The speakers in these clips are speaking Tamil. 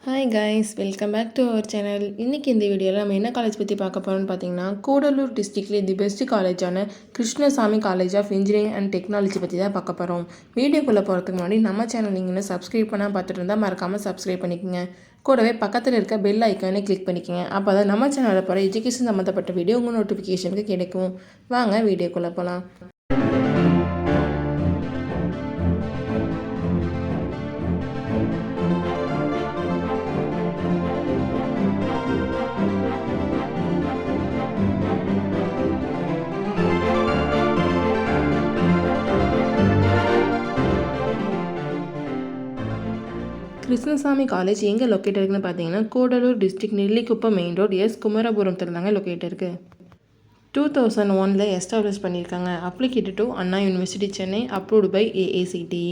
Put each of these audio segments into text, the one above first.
Hi guys, welcome back to our channel. இன்றைக்கி இந்த வீடியோவில் நம்ம என்ன காலேஜ் பற்றி பார்க்க போகிறோம்னு பார்த்தீங்கன்னா, கூடலூர் டிஸ்ட்ரிக்ட்லேயே தி பெஸ்ட் காலேஜான Krishnasamy college of engineering and technology பற்றி தான் பார்க்க போகிறோம். வீடியோக்குள்ளே போகிறதுக்கு முன்னாடி நம்ம சேனல் நீங்கள் இன்னும் சப்ஸ்கிரைப் பண்ணால் பார்த்துட்டு இருந்தால் மறக்காமல் சப்ஸ்கிரைப் பண்ணிக்கோங்க. கூடவே பக்கத்தில் இருக்க பெல் ஐக்கானே கிளிக் பண்ணிக்கோங்க. அப்போ தான் நம்ம சேனலில் போகிற எஜுகேஷன் சம்மந்தப்பட்ட வீடியோ உங்கள் நோட்டிஃபிகேஷனுக்கு கிடைக்கும். வாங்க வீடியோக்குள்ளே போகலாம். கிருஷ்ணசாமி காலேஜ் எங்கே லொக்கேட் இருக்குன்னு பார்த்தீங்கன்னா, Cuddalore district Nellikuppam main road குமரபுரத்தில் தாங்க லொக்கேட் இருக்குது. 2001 எஸ்டாப்ளிஷ் பண்ணியிருக்காங்க. Affiliated to Anna university Chennai, approved by AICTE.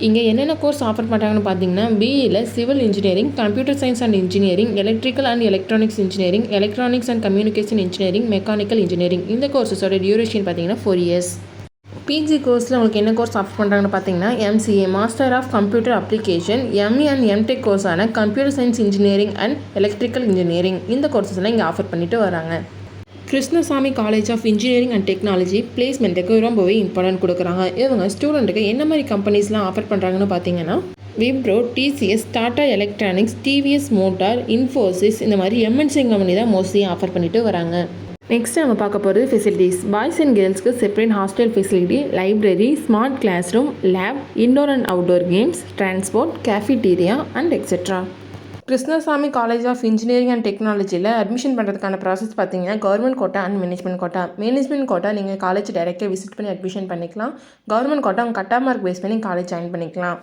இங்கே என்னென்ன கோர்ஸ் ஆஃபர் பண்ணுறாங்கன்னு பார்த்தீங்கன்னா, பிஇயில் civil engineering, computer science and engineering, electrical and electronics engineering, electronics and communication engineering, mechanical engineering. இந்த கோர்ஸஸோட டியூரேஷன் பார்த்தீங்கன்னா 4 years. பிஜி கோர்ஸில் உங்களுக்கு என்ன கோர்ஸ் ஆஃபர் பண்ணுறாங்கன்னு பார்த்தீங்கன்னா, MCA master of computer application, ME and MTech கோர்ஸான computer science engineering and electrical engineering. இந்த கோர்ஸஸ்லாம் இங்கே ஆஃபர் பண்ணிட்டு வராங்க. Krishnasamy college of engineering and technology பிளேஸ்மெண்ட்டுக்கு ரொம்பவே இம்பார்ட்டன்ட் கொடுக்குறாங்க. இவங்க ஸ்டூடெண்ட்டுக்கு என்ன மாதிரி கம்பெனிஸ்லாம் ஆஃபர் பண்ணுறாங்கன்னு பார்த்தீங்கன்னா, Wipro, TCS, Tata electronics, TVS motor, Infosys, இந்த மாதிரி MNC கம்பெனி தான் மோஸ்ட்லி ஆஃபர் பண்ணிட்டு வராங்க. நெக்ஸ்ட் நம்ம பார்க்க போகிறது ஃபெசிலிட்டிஸ். பாய்ஸ் அண்ட் கேர்ள்ஸ்க்கு separate hostel facility, library, smart class room, lab, indoor and outdoor games, transport, cafeteria and etcetera. Krishnasamy college of engineering and டெக்னாலஜியில் அட்மிஷன் பண்ணுறதுக்கான ப்ராசஸ் பார்த்தீங்கன்னா, government quota and management quota. Management quota நீங்கள் காலேஜ் டைரெக்டாக விசிட் பண்ணி அட்மிஷன் பண்ணிக்கலாம். கவர்மெண்ட் கோட்டா உங்கள் கட்டா மார்க் பேஸ் பண்ணி காலேஜ் ஜாயின் பண்ணிக்கலாம்.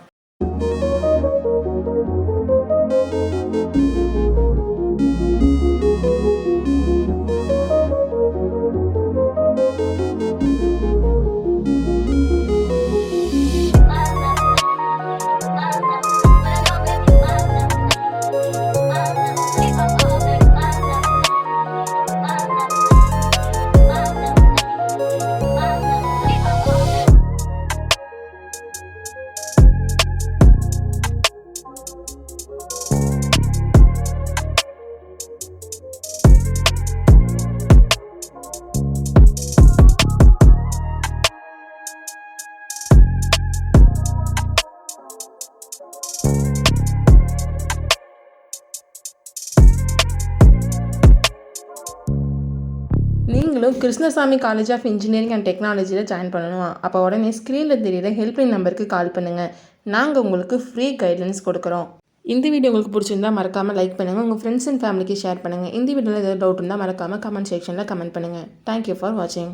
நீங்களும் Krishnasamy college of engineering and டெக்னாலஜியில் ஜாயின் பண்ணணும். அப்போ உடனே ஸ்க்ரீனில் தெரியிற ஹெல்ப்லைன் நம்பருக்கு கால் பண்ணுங்கள். நாங்கள் உங்களுக்கு ஃப்ரீ கைட்லைன்ஸ் கொடுக்குறோம். இந்த வீடியோ உங்களுக்கு பிடிச்சிருந்தா மறக்காமல் லைக் பண்ணுங்கள். உங்கள் ஃப்ரெண்ட்ஸ் அண்ட் ஃபேமிலிக்கு ஷேர் பண்ணுங்கள். இந்த வீடியோவில் ஏதாவது டவுட் இருந்தால் மறக்காமல் கமெண்ட் செக்ஷனில் கமெண்ட் பண்ணுங்கள். தேங்க்யூ ஃபார் வாட்சிங்.